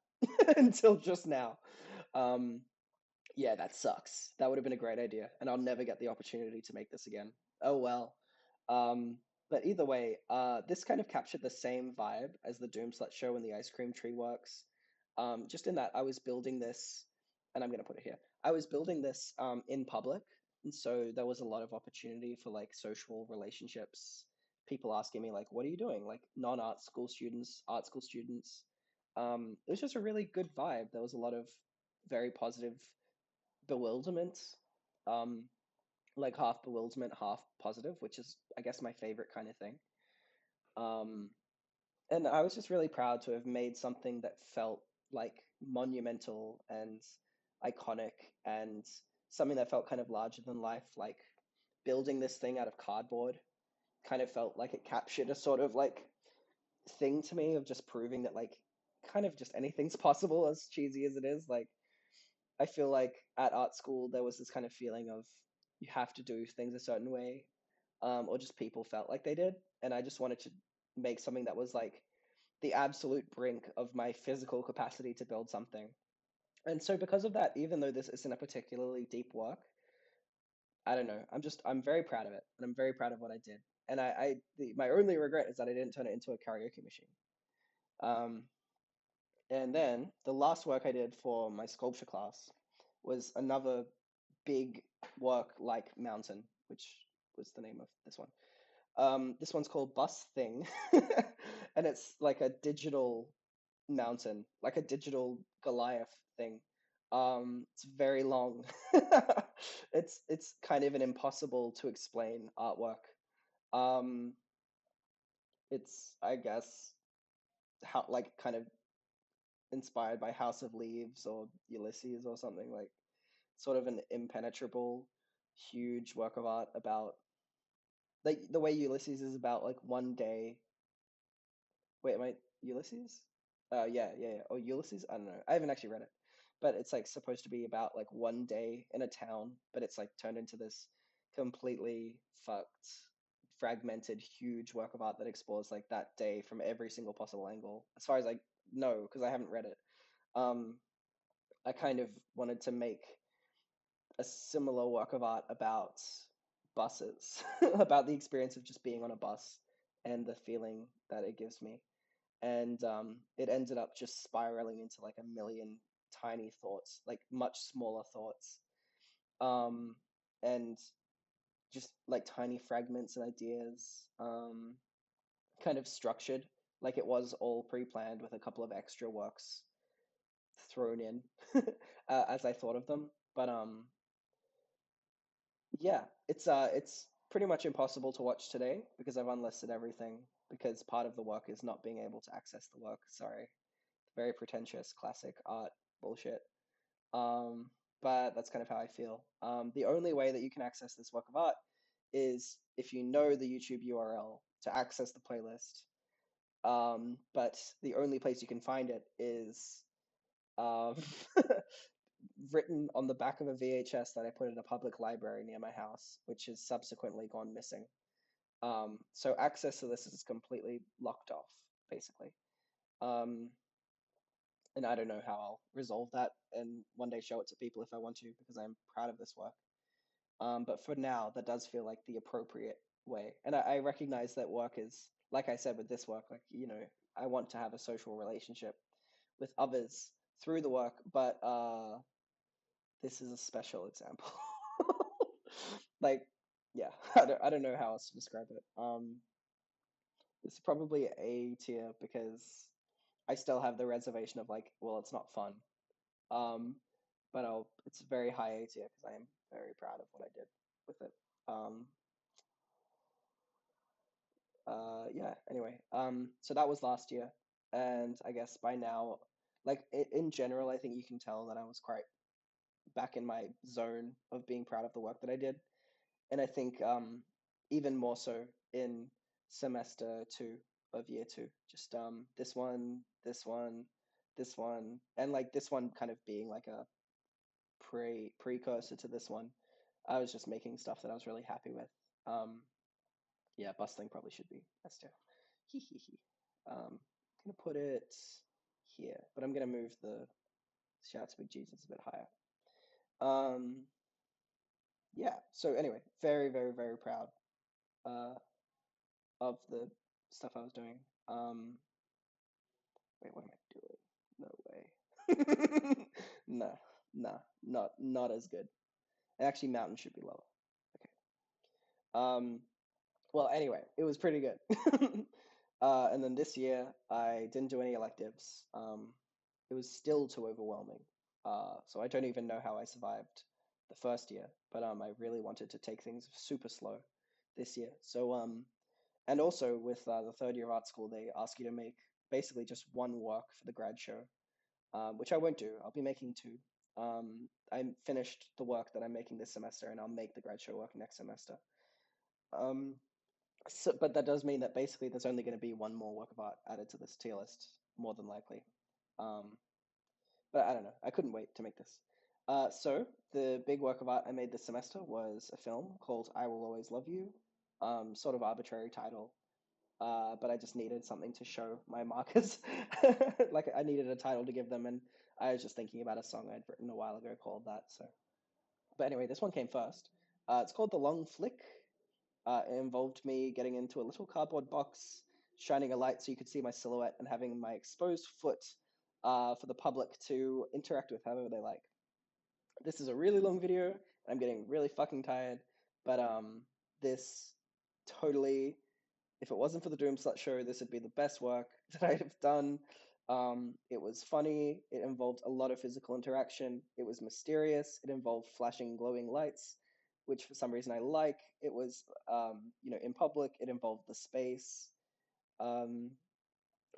until just now. Um, yeah, that sucks. That would have been a great idea, and I'll never get the opportunity to make this again. Oh well. Um, but either way, this kind of captured the same vibe as the Doom Slut show and the Ice Cream Tree works. Just in that I was building this, and I'm gonna put it here. I was building this in public, and so there was a lot of opportunity for like social relationships. People asking me like, "What are you doing?" Like non-art school students, art school students. It was just a really good vibe. There was a lot of very positive bewilderment, um, like half bewilderment, half positive, which is, I guess, my favorite kind of thing. Um, and I was just really proud to have made something that felt like monumental and iconic and something that felt kind of larger than life, like building this thing out of cardboard kind of felt like it captured a sort of like thing to me of just proving that like kind of just anything's possible, as cheesy as it is. Like I feel like at art school there was this kind of feeling of you have to do things a certain way, or just people felt like they did, and I just wanted to make something that was like the absolute brink of my physical capacity to build something. And so because of that, even though this isn't a particularly deep work, I don't know, I'm very proud of it, and I'm very proud of what I did. And my only regret is that I didn't turn it into a karaoke machine. Um, and then the last work I did for my sculpture class was another big work like Mountain, which was the name of this one. This one's called Bus Thing, and it's like a digital mountain, like a digital Goliath thing. It's very long. It's kind of an impossible to explain artwork. Um, it's, I guess, how like kind of inspired by House of Leaves or Ulysses or something, like sort of an impenetrable, huge work of art about like the way Ulysses is about like one day. Wait, am I Ulysses? Yeah. Or Ulysses? I don't know. I haven't actually read it, but it's like supposed to be about like one day in a town, but it's like turned into this completely fucked, fragmented, huge work of art that explores like that day from every single possible angle. As far as I know, because I haven't read it. Um, I kind of wanted to make a similar work of art about buses, about the experience of just being on a bus and the feeling that it gives me. And it ended up just spiraling into like a million tiny thoughts, like much smaller thoughts, um, and just like tiny fragments and ideas, kind of structured like it was all pre-planned with a couple of extra works thrown in as I thought of them. But yeah, it's pretty much impossible to watch today because I've unlisted everything because part of the work is not being able to access the work. Sorry. Very pretentious classic art bullshit. Um, but that's kind of how I feel. The only way that you can access this work of art is if you know the YouTube URL to access the playlist. But the only place you can find it is um, written on the back of a VHS that I put in a public library near my house, which has subsequently gone missing. So access to this is completely locked off, basically. Um, and I don't know how I'll resolve that and one day show it to people if I want to, because I'm proud of this work. But for now, that does feel like the appropriate way. And I recognize that work is, like I said with this work, like, I want to have a social relationship with others through the work, but this is a special example. Like, yeah, I don't know how else to describe it. It's probably A tier because I still have the reservation of like, well, it's not fun. Um, but it's very high A tier because I am very proud of what I did with it. Um, yeah. Anyway, so that was last year, and I guess by now, like in general, I think you can tell that I was quite back in my zone of being proud of the work that I did, and I think even more so in semester two of year two. Just this one, this one, and like this one kind of being like a precursor to this one. I was just making stuff that I was really happy with. Um, yeah, bustling probably should be S tier. Hee hee hee. I'm gonna put it here, but I'm gonna move the shout out to Big Jesus a bit higher. Um, yeah. So anyway, very very very proud uh, of the stuff I was doing. Wait, what am I doing? No way. Nah, nah, not as good. Actually, mountain should be lower. Okay. Well, anyway, it was pretty good. And then this year, I didn't do any electives. It was still too overwhelming. So I don't even know how I survived the first year, but I really wanted to take things super slow this year. So and also with the third year of art school, they ask you to make basically just one work for the grad show, which I won't do. I'll be making two. I finished the work that I'm making this semester, and I'll make the grad show work next semester. Um, so, but that does mean that basically there's only going to be one more work of art added to this tier list, more than likely. Um, but I don't know. I couldn't wait to make this. So the big work of art I made this semester was a film called "I Will Always Love You." Sort of arbitrary title, but I just needed something to show my markers. Like I needed a title to give them, and I was just thinking about a song I'd written a while ago called that. So, but anyway, this one came first. It's called "The Long Flick." It involved me getting into a little cardboard box, shining a light so you could see my silhouette, and having my exposed foot for the public to interact with however they like. This is a really long video, and I'm getting really fucking tired, but this totally, if it wasn't for the Doom Slut show, this would be the best work that I'd have done. It was funny. It involved a lot of physical interaction. It was mysterious. It involved flashing glowing lights, which for some reason I like. It was, in public. It involved the space. Um,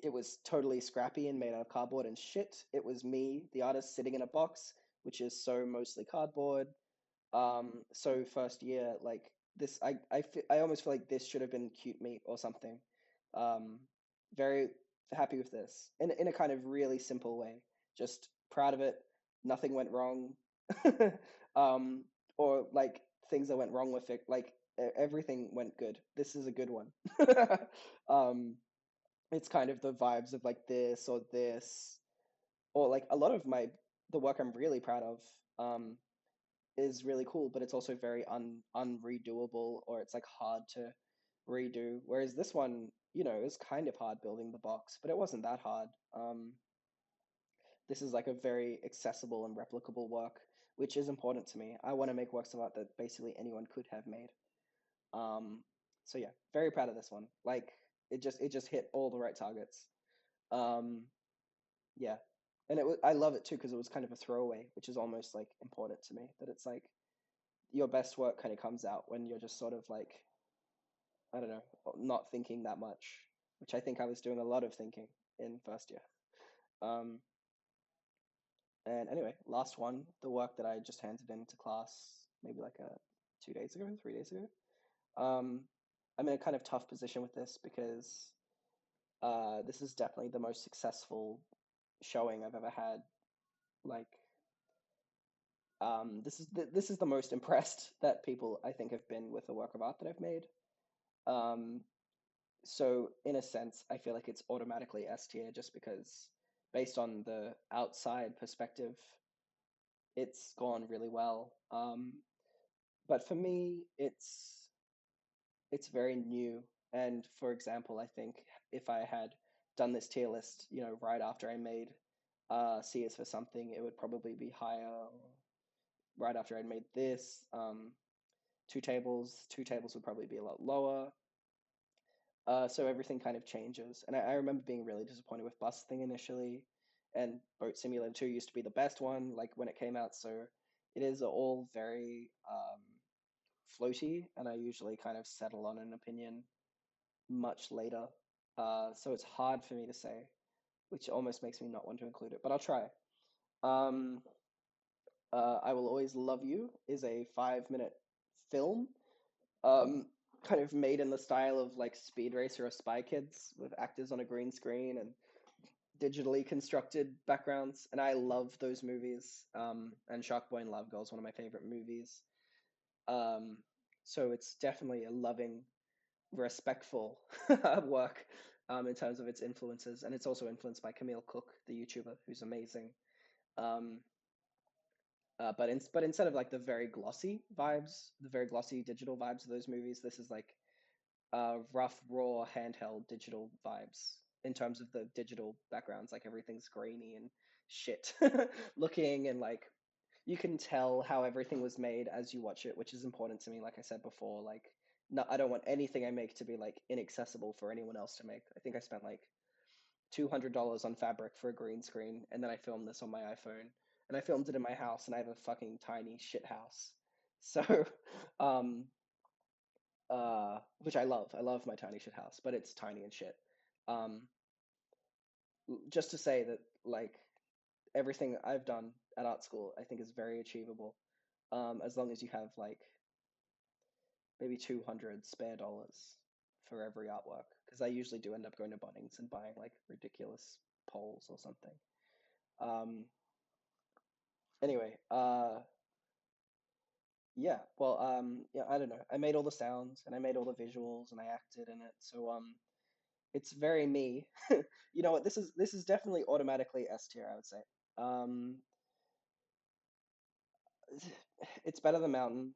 it was totally scrappy and made out of cardboard and shit. It was me, the artist, sitting in a box, which is so mostly cardboard. So first year, like this, I almost feel like this should have been cute meat or something. Um, very happy with this in a kind of really simple way. Just proud of it. Nothing went wrong. um, or like things that went wrong with it. Like everything went good. This is a good one. um, it's kind of the vibes of like this or this, or like a lot of the work I'm really proud of. Is really cool, but it's also very unredoable, or it's like hard to redo. Whereas this one, is kind of hard building the box, but it wasn't that hard. This is like a very accessible and replicable work, which is important to me. I want to make works of art that basically anyone could have made. Um, so yeah, very proud of this one. Like it just hit all the right targets. Um, yeah, and I love it too because it was kind of a throwaway, which is almost like important to me. That it's like your best work kind of comes out when you're just sort of like, I don't know, not thinking that much, which I think I was doing a lot of thinking in first year. Um, and anyway, last one, the work that I just handed into class maybe like 2 days ago, 3 days ago. Um, I'm in a kind of tough position with this because this is definitely the most successful showing I've ever had. Like, this is the most impressed that people I think have been with the work of art that I've made. Um, So in a sense, I feel like it's automatically S tier just because based on the outside perspective, it's gone really well. But for me, it's very new. And for example, I think if I had done this tier list, right after I made C is for something, it would probably be higher. Right after I'd made this, two tables would probably be a lot lower. So everything kind of changes. And I remember being really disappointed with Bus Thing initially, and Boat Simulator 2 used to be the best one, like when it came out. So it is all very floaty, and I usually kind of settle on an opinion much later. So it's hard for me to say, which almost makes me not want to include it, but I'll try. Um, I Will Always Love You is a 5-minute film, um, kind of made in the style of like Speed Racer or Spy Kids, with actors on a green screen and digitally constructed backgrounds. And I love those movies. And Shark Boy and Love Girl is one of my favorite movies. Um, so it's definitely a loving, respectful work in terms of its influences. And it's also influenced by Camille Cook, the YouTuber, who's amazing. Um, but instead of like the very glossy vibes, the very glossy digital vibes of those movies, this is like rough, raw, handheld digital vibes in terms of the digital backgrounds. Like everything's grainy and shit looking, and like you can tell how everything was made as you watch it, which is important to me. Like I said before, like no, I don't want anything I make to be like inaccessible for anyone else to make. I think I spent like $200 on fabric for a green screen, and then I filmed this on my iPhone, and I filmed it in my house, and I have a fucking tiny shit house. So, um, which I love. I love my tiny shit house, but it's tiny and shit. Um, just to say that like everything I've done at art school, I think is very achievable. As long as you have like maybe 200 spare dollars for every artwork, because I usually do end up going to Bunnings and buying like ridiculous poles or something. Um, anyway, yeah, well, yeah, I don't know. I made all the sounds and I made all the visuals and I acted in it, so it's very me. You know what? This is definitely automatically S tier, I would say. Um, it's better than Mountain.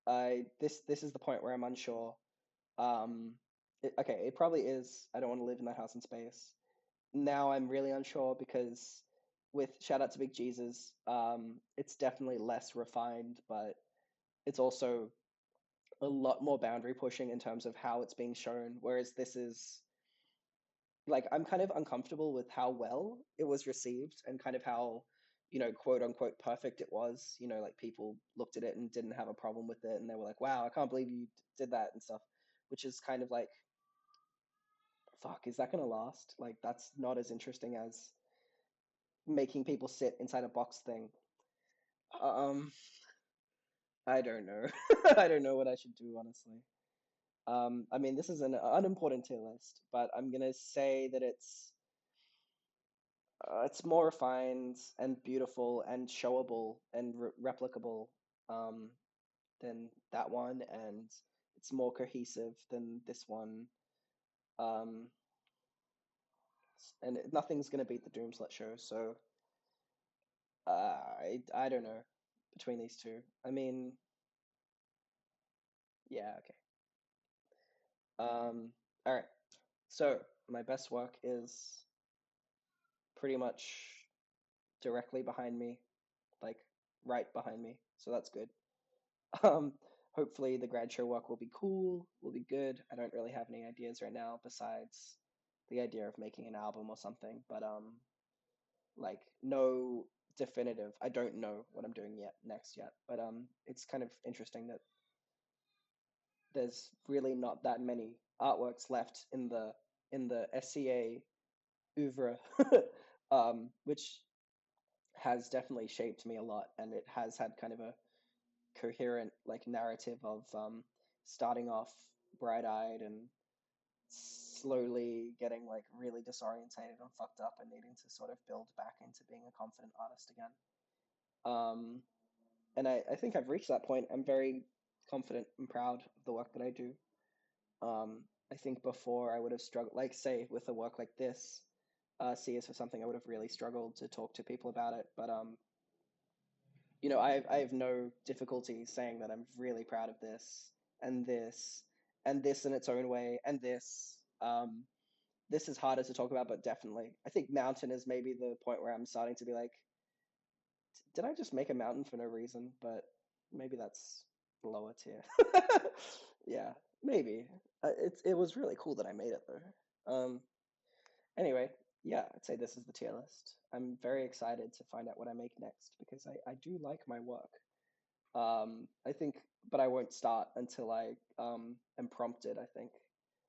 I this is the point where I'm unsure. Um, okay, it probably is. I don't want to live in that house in space. Now I'm really unsure because with shout out to Big Jesus, it's definitely less refined, but it's also a lot more boundary pushing in terms of how it's being shown. Whereas this is like I'm kind of uncomfortable with how well it was received and kind of how, quote unquote perfect it was. Like people looked at it and didn't have a problem with it and they were like, wow, I can't believe you did that and stuff, which is kind of like, fuck, is that going to last? Like that's not as interesting as making people sit inside a box thing. Um, I don't know. I don't know what I should do, honestly. I mean, this is an unimportant tier list, but I'm gonna say that it's more refined and beautiful and showable and replicable um, than that one, and it's more cohesive than this one. Um, and nothing's gonna beat the Doomslet show, so I don't know between these two. I mean, yeah, okay. All right. So my best work is pretty much directly behind me, like right behind me. So that's good. Um, hopefully the grad show work will be cool, will be good. I don't really have any ideas right now besides the idea of making an album or something, but like no definitive. I don't know what I'm doing yet next yet, but it's kind of interesting that there's really not that many artworks left in the SCA oeuvre, which has definitely shaped me a lot, and it has had kind of a coherent like narrative of starting off bright-eyed and slowly getting like really disorientated and fucked up and needing to sort of build back into being a confident artist again. Um, and I think I've reached that point. I'm very confident and proud of the work that I do. I think before I would have struggled, like say with a work like this, CS or something, I would have really struggled to talk to people about it. But I have no difficulty saying that I'm really proud of this and this and this in its own way and this. This is harder to talk about, but definitely, I think mountain is maybe the point where I'm starting to be like, did I just make a mountain for no reason? But maybe that's lower tier. Yeah, maybe. It was really cool that I made it though. Anyway, yeah, I'd say this is the tier list. I'm very excited to find out what I make next because I do like my work. I think, but I won't start until I am prompted, I think,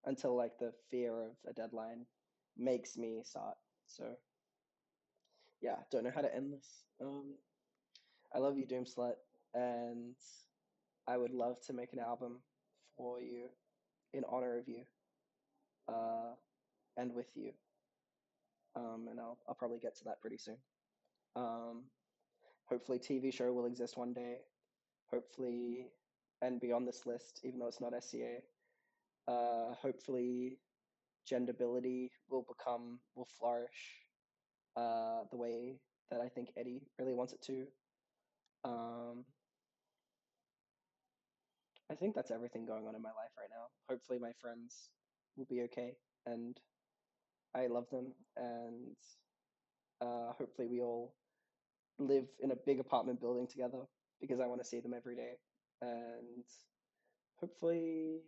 until like the fear of a deadline makes me start. So yeah, don't know how to end this. I love you, Doomslut, and I would love to make an album for you in honor of you, uh, and with you. And I'll probably get to that pretty soon. Um, hopefully, TV show will exist one day. Hopefully, and be on this list, even though it's not SCA. Hopefully, genderability will flourish the way that I think Eddie really wants it to. Um, I think that's everything going on in my life right now. Hopefully, my friends will be okay, and I love them, and hopefully, we all live in a big apartment building together because I want to see them every day, and hopefully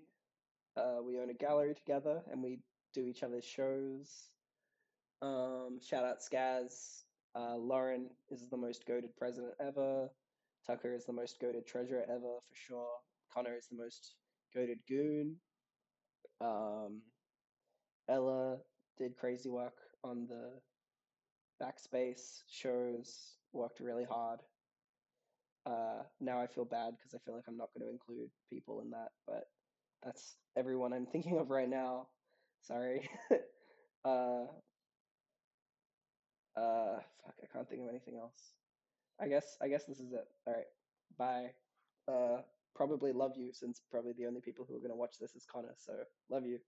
we own a gallery together and we do each other's shows. Shout out Skaz. Lauren is the most goated president ever. Tucker is the most goated treasurer ever for sure. Connor is the most goated goon. Um, Ella did crazy work on the backspace shows, worked really hard. Now I feel bad because I feel like I'm not going to include people in that, but that's everyone I'm thinking of right now. Sorry. uh, fuck, I can't think of anything else. I guess this is it. All right. Bye. Probably love you since probably the only people who are going to watch this is Connor, so love you.